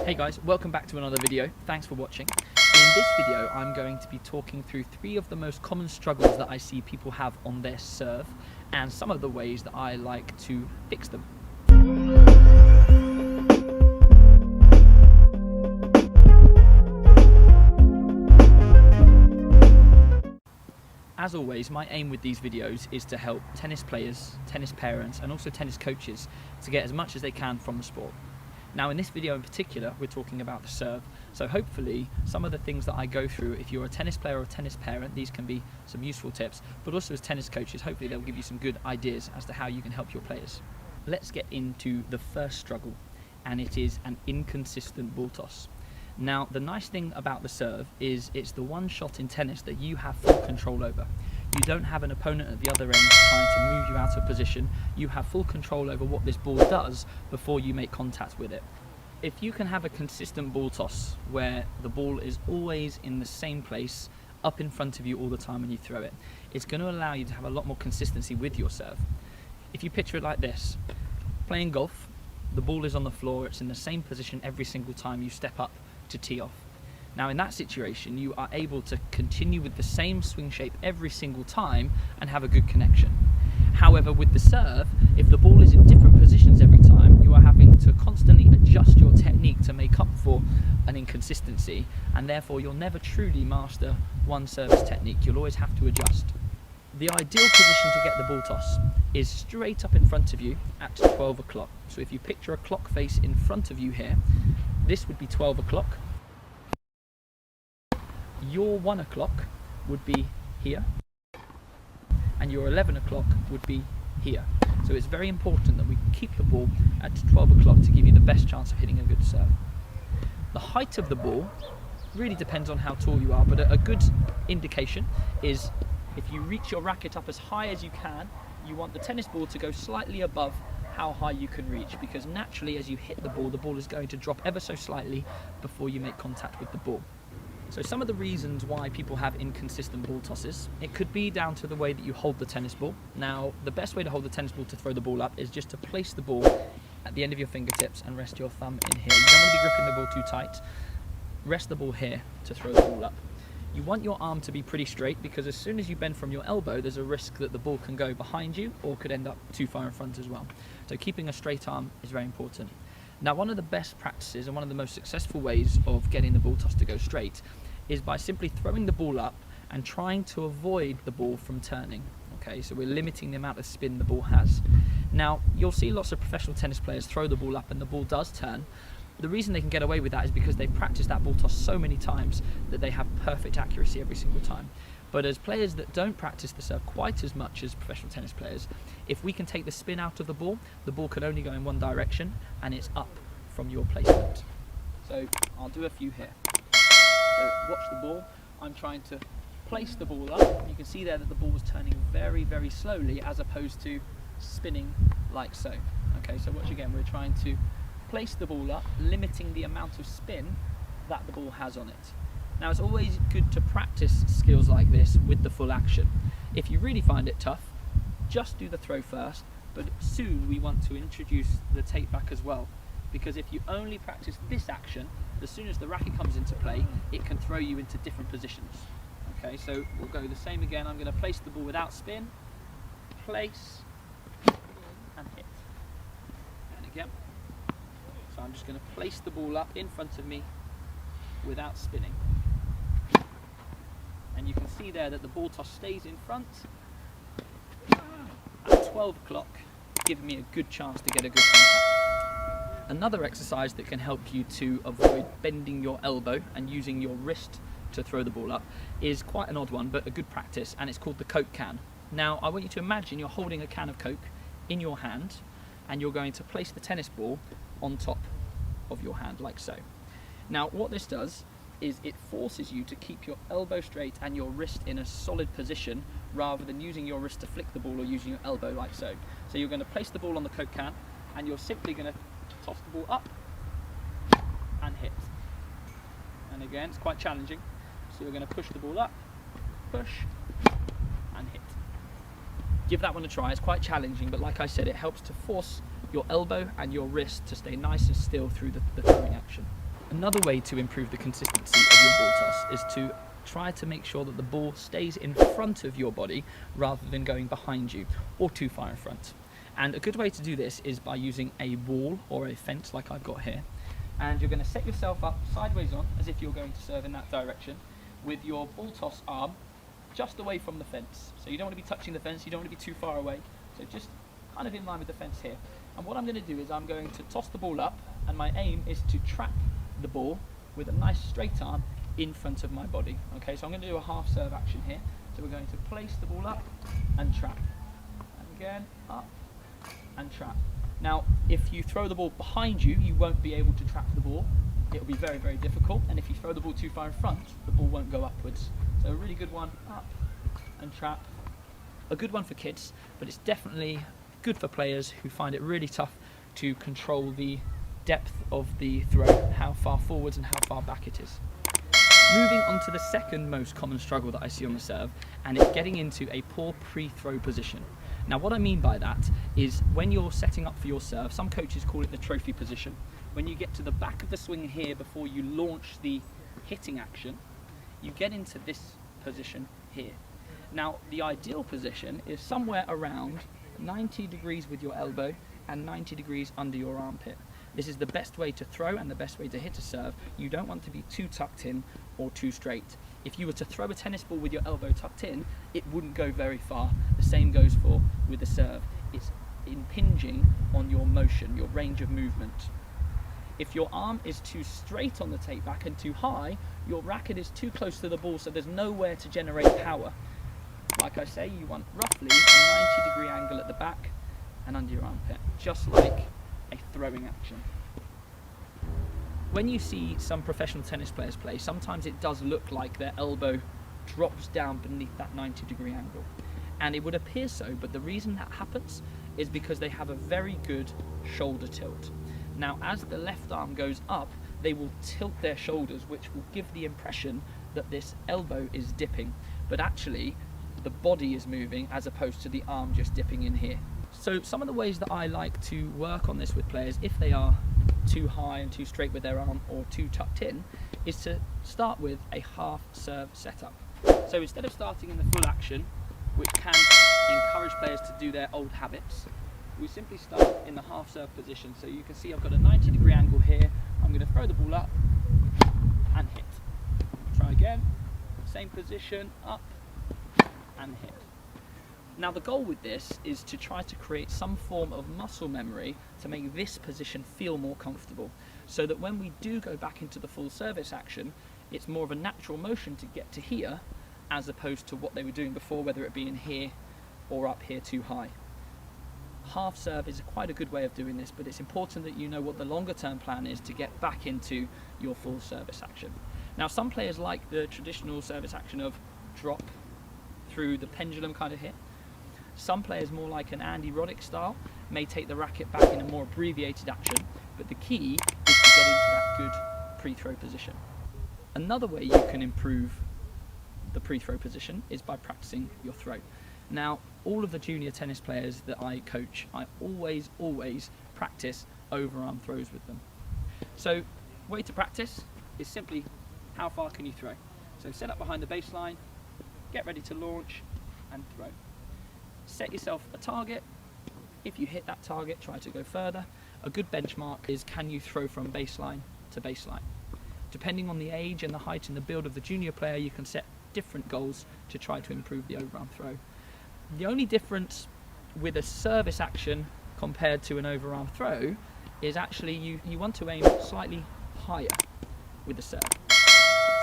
Hey guys, welcome back to another video. Thanks for watching. In this video, I'm going to be talking through 3 of the most common struggles that I see people have on their serve and some of the ways that I like to fix them. As always, my aim with these videos is to help tennis players, tennis parents, and also tennis coaches to get as much as they can from the sport. Now in this video in particular, we're talking about the serve, so hopefully some of the things that I go through, if you're a tennis player or a tennis parent, these can be some useful tips, but also as tennis coaches, hopefully they'll give you some good ideas as to how you can help your players. Let's get into the first struggle, and it is an inconsistent ball toss. Now, the nice thing about the serve is it's the one shot in tennis that you have full control over. You don't have an opponent at the other end trying to move you out of position. You have full control over what this ball does before you make contact with it. If you can have a consistent ball toss where the ball is always in the same place, up in front of you all the time when you throw it, it's going to allow you to have a lot more consistency with your serve. If you picture it like this, playing golf, the ball is on the floor, it's in the same position every single time you step up to tee off. Now in that situation, you are able to continue with the same swing shape every single time and have a good connection. However, with the serve, if the ball is in different positions every time, you are having to constantly adjust your technique to make up for an inconsistency, and therefore you'll never truly master one service technique. You'll always have to adjust. The ideal position to get the ball toss is straight up in front of you at 12 o'clock. So if you picture a clock face in front of you here, this would be 12 o'clock. Your 1 o'clock would be here, and your 11 o'clock would be here. So it's very important that we keep the ball at 12 o'clock to give you the best chance of hitting a good serve. The height of the ball really depends on how tall you are, but a good indication is if you reach your racket up as high as you can, you want the tennis ball to go slightly above how high you can reach, because naturally as you hit the ball is going to drop ever so slightly before you make contact with the ball. So some of the reasons why people have inconsistent ball tosses, it could be down to the way that you hold the tennis ball. Now, the best way to hold the tennis ball to throw the ball up is just to place the ball at the end of your fingertips and rest your thumb in here. You don't want to be gripping the ball too tight. Rest the ball here to throw the ball up. You want your arm to be pretty straight, because as soon as you bend from your elbow, there's a risk that the ball can go behind you or could end up too far in front as well. So keeping a straight arm is very important. Now, one of the best practices and one of the most successful ways of getting the ball toss to go straight is by simply throwing the ball up and trying to avoid the ball from turning. Okay, so we're limiting the amount of spin the ball has. Now, you'll see lots of professional tennis players throw the ball up and the ball does turn. The reason they can get away with that is because they've practiced that ball toss so many times that they have perfect accuracy every single time. But as players that don't practice the serve quite as much as professional tennis players, if we can take the spin out of the ball can only go in one direction, and it's up from your placement. So I'll do a few here. So watch the ball. I'm trying to place the ball up. You can see there that the ball was turning very, very slowly as opposed to spinning like so. Okay, so watch again. We're trying to place the ball up, limiting the amount of spin that the ball has on it. Now, it's always good to practice skills like this with the full action. If you really find it tough, just do the throw first, but soon we want to introduce the take back as well, because if you only practice this action, as soon as the racket comes into play, it can throw you into different positions. Okay, so we'll go the same again. I'm going to place the ball without spin, place, and hit. And again. So I'm just going to place the ball up in front of me without spinning. And you can see there that the ball toss stays in front at 12 o'clock, giving me a good chance to get a good contact. Another exercise that can help you to avoid bending your elbow and using your wrist to throw the ball up is quite an odd one, but a good practice, and it's called the Coke can. Now, I want you to imagine you're holding a can of Coke in your hand, and you're going to place the tennis ball on top of your hand, like so. Now, what this does is it forces you to keep your elbow straight and your wrist in a solid position rather than using your wrist to flick the ball or using your elbow like so. So you're going to place the ball on the Coke can, and you're simply going to toss the ball up and hit. And again, it's quite challenging. So you're going to push the ball up, push, and hit. Give that one a try. It's quite challenging, but like I said, it helps to force your elbow and your wrist to stay nice and still through the throwing action. Another way to improve the consistency of your ball toss is to try to make sure that the ball stays in front of your body rather than going behind you or too far in front. And a good way to do this is by using a wall or a fence like I've got here. And you're going to set yourself up sideways on as if you're going to serve in that direction with your ball toss arm just away from the fence. So you don't want to be touching the fence, you don't want to be too far away. So just kind of in line with the fence here. And what I'm going to do is I'm going to toss the ball up, and my aim is to trap the ball with a nice straight arm in front of my body. Okay, so I'm going to do a half serve action here. So we're going to place the ball up and trap. And again, up and trap. Now, if you throw the ball behind you, you won't be able to trap the ball. It'll be very, very difficult. And if you throw the ball too far in front, the ball won't go upwards. So a really good one, up and trap. A good one for kids, but it's definitely good for players who find it really tough to control the depth of the throw, how far forwards and how far back it is. Moving on to the second most common struggle that I see on the serve, and it's getting into a poor pre-throw position. Now what I mean by that is when you're setting up for your serve, some coaches call it the trophy position. When you get to the back of the swing here before you launch the hitting action, you get into this position here. Now the ideal position is somewhere around 90 degrees with your elbow and 90 degrees under your armpit. This is the best way to throw and the best way to hit a serve. You don't want to be too tucked in or too straight. If you were to throw a tennis ball with your elbow tucked in, it wouldn't go very far. The same goes for with the serve. It's impinging on your motion, your range of movement. If your arm is too straight on the take back and too high, your racket is too close to the ball, so there's nowhere to generate power. Like I say, you want roughly a 90-degree angle at the back and under your armpit, just like a throwing action. When you see some professional tennis players play, sometimes it does look like their elbow drops down beneath that 90-degree angle. And it would appear so, but the reason that happens is because they have a very good shoulder tilt. Now, as the left arm goes up, they will tilt their shoulders, which will give the impression that this elbow is dipping, but actually the body is moving as opposed to the arm just dipping in here. So some of the ways that I like to work on this with players, if they are too high and too straight with their arm or too tucked in, is to start with a half serve setup. So instead of starting in the full action, which can encourage players to do their old habits, we simply start in the half serve position. So you can see I've got a 90-degree angle here. I'm going to throw the ball up and hit. Try again, same position, up and hit. Now the goal with this is to try to create some form of muscle memory to make this position feel more comfortable, so that when we do go back into the full service action, it's more of a natural motion to get to here as opposed to what they were doing before, whether it be in here or up here too high. Half serve is quite a good way of doing this, but it's important that you know what the longer term plan is to get back into your full service action. Now some players like the traditional service action of drop through the pendulum kind of hit. Some players, more like an Andy Roddick style, may take the racket back in a more abbreviated action, but the key is to get into that good pre-throw position. Another way you can improve the pre-throw position is by practicing your throw. Now, all of the junior tennis players that I coach, I always practice overarm throws with them. So, way to practice is simply how far can you throw. So set up behind the baseline, get ready to launch and throw. Set yourself a target. If you hit that target, try to go further. A good benchmark is can you throw from baseline to baseline. Depending on the age and the height and the build of the junior player, you can set different goals to try to improve the overarm throw. The only difference with a service action compared to an overarm throw is actually you want to aim slightly higher with the serve.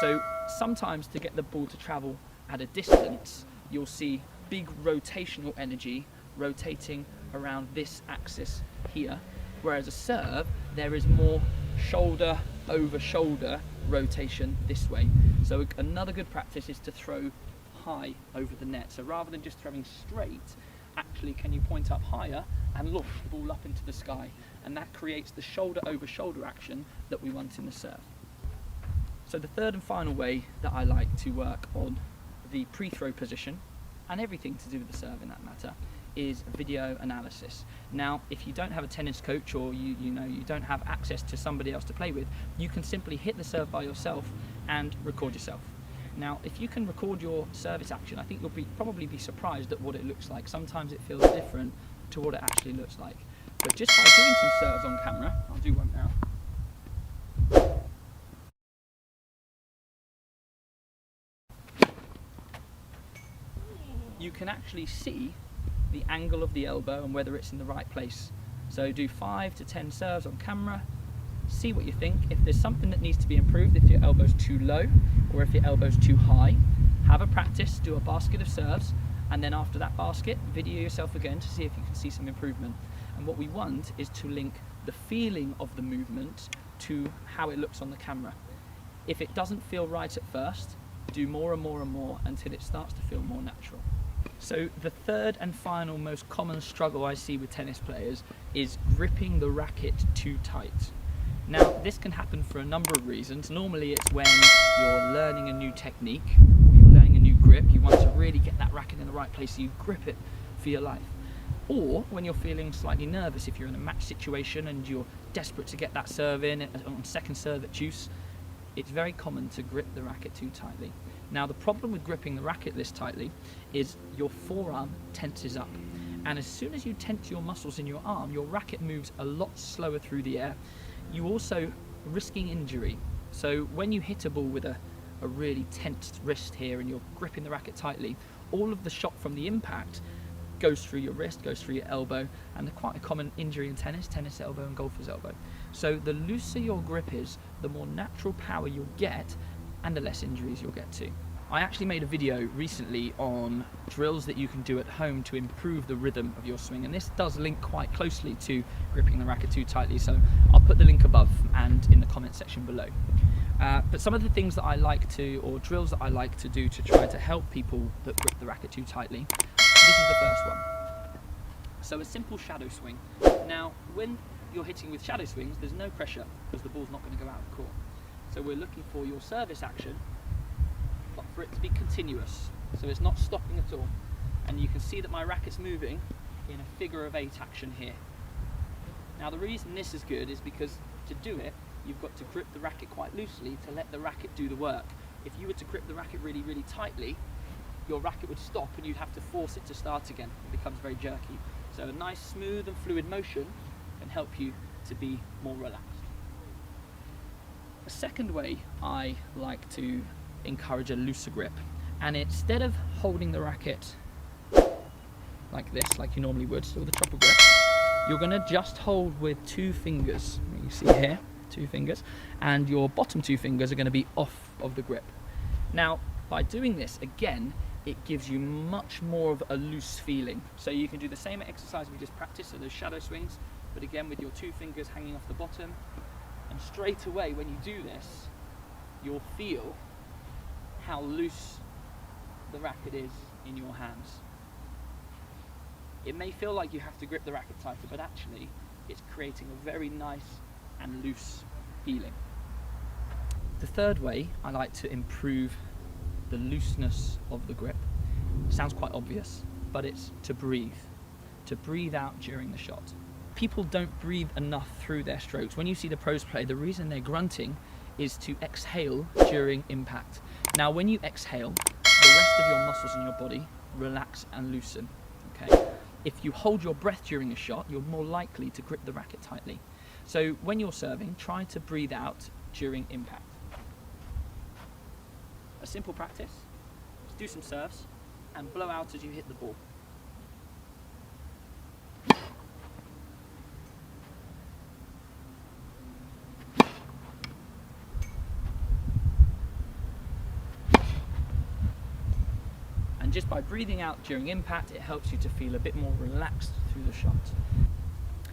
So sometimes to get the ball to travel at a distance, you'll see big rotational energy rotating around this axis here, whereas a serve, there is more shoulder over shoulder rotation this way. So another good practice is to throw high over the net. So rather than just throwing straight, actually can you point up higher and launch the ball up into the sky, and that creates the shoulder over shoulder action that we want in the serve. So the third and final way that I like to work on the pre-throw position, and everything to do with the serve in that matter, is video analysis. Now, if you don't have a tennis coach, or you don't have access to somebody else to play with, you can simply hit the serve by yourself and record yourself. Now, if you can record your service action, I think you'll probably be surprised at what it looks like. Sometimes it feels different to what it actually looks like. But just by doing some serves on camera, I'll do one now. You can actually see the angle of the elbow and whether it's in the right place. So do 5 to 10 serves on camera, see what you think. If there's something that needs to be improved, if your elbow's too low or if your elbow's too high, have a practice, do a basket of serves, and then after that basket, video yourself again to see if you can see some improvement. And what we want is to link the feeling of the movement to how it looks on the camera. If it doesn't feel right at first, do more and more and more until it starts to feel more natural. So the third and final most common struggle I see with tennis players is gripping the racket too tight. Now, this can happen for a number of reasons. Normally it's when you're learning a new technique, or you're learning a new grip, you want to really get that racket in the right place so you grip it for your life. Or when you're feeling slightly nervous, if you're in a match situation and you're desperate to get that serve in on second serve at deuce, it's very common to grip the racket too tightly. Now, the problem with gripping the racket this tightly is your forearm tenses up. And as soon as you tense your muscles in your arm, your racket moves a lot slower through the air. You also risking injury. So when you hit a ball with a really tensed wrist here and you're gripping the racket tightly, all of the shock from the impact goes through your wrist, goes through your elbow, and quite a common injury in tennis elbow and golfer's elbow. So the looser your grip is, the more natural power you'll get and the less injuries you'll get to. I actually made a video recently on drills that you can do at home to improve the rhythm of your swing, and this does link quite closely to gripping the racket too tightly, so I'll put the link above and in the comment section below. But some of the things that I like to, or drills that I like to do to try to help people that grip the racket too tightly, this is the first one. So a simple shadow swing. Now, when you're hitting with shadow swings, there's no pressure because the ball's not going to go out of the court. So we're looking for your service action, but for it to be continuous, so it's not stopping at all. And you can see that my racket's moving in a figure of 8 action here. Now, the reason this is good is because to do it, you've got to grip the racket quite loosely to let the racket do the work. If you were to grip the racket really, really tightly, your racket would stop and you'd have to force it to start again. It becomes very jerky. So a nice, smooth and fluid motion can help you to be more relaxed. A second way I like to encourage a looser grip, and instead of holding the racket like this, like you normally would, so with a triple grip, you're going to just hold with 2 fingers. You see here, 2 fingers, and your bottom 2 fingers are going to be off of the grip. Now, by doing this, again, it gives you much more of a loose feeling. So you can do the same exercise we just practiced, so those shadow swings, but again with your 2 fingers hanging off the bottom, and straight away when you do this, you'll feel how loose the racket is in your hands. It may feel like you have to grip the racket tighter, but actually it's creating a very nice and loose feeling. The third way I like to improve the looseness of the grip, sounds quite obvious, but it's to breathe out during the shot. People don't breathe enough through their strokes. When you see the pros play, the reason they're grunting is to exhale during impact. Now, when you exhale, the rest of your muscles in your body relax and loosen. Okay? If you hold your breath during a shot, you're more likely to grip the racket tightly. So when you're serving, try to breathe out during impact. A simple practice, just do some serves and blow out as you hit the ball. And just by breathing out during impact, it helps you to feel a bit more relaxed through the shot.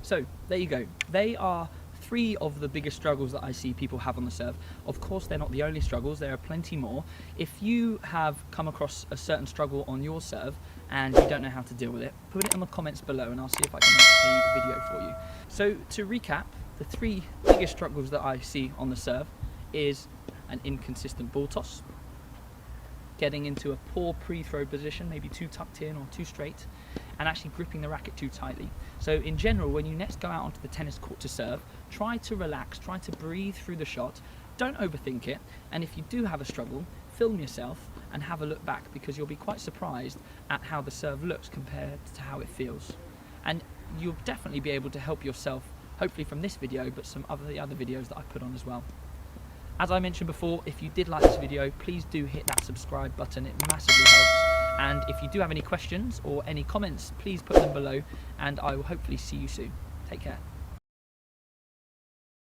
So there you go. They are 3 of the biggest struggles that I see people have on the serve. Of course, they're not the only struggles, there are plenty more. If you have come across a certain struggle on your serve and you don't know how to deal with it, put it in the comments below and I'll see if I can make a video for you. So to recap, the 3 biggest struggles that I see on the serve is an inconsistent ball toss, getting into a poor pre-throw position, maybe too tucked in or too straight, and actually gripping the racket too tightly. So in general, when you next go out onto the tennis court to serve, try to relax, try to breathe through the shot, don't overthink it, and if you do have a struggle, film yourself and have a look back, because you'll be quite surprised at how the serve looks compared to how it feels. And you'll definitely be able to help yourself, hopefully from this video, but some other videos that I put on as well. As I mentioned before, if you did like this video, please do hit that subscribe button, it massively helps. And if you do have any questions or any comments, please put them below, and I will hopefully see you soon. Take care.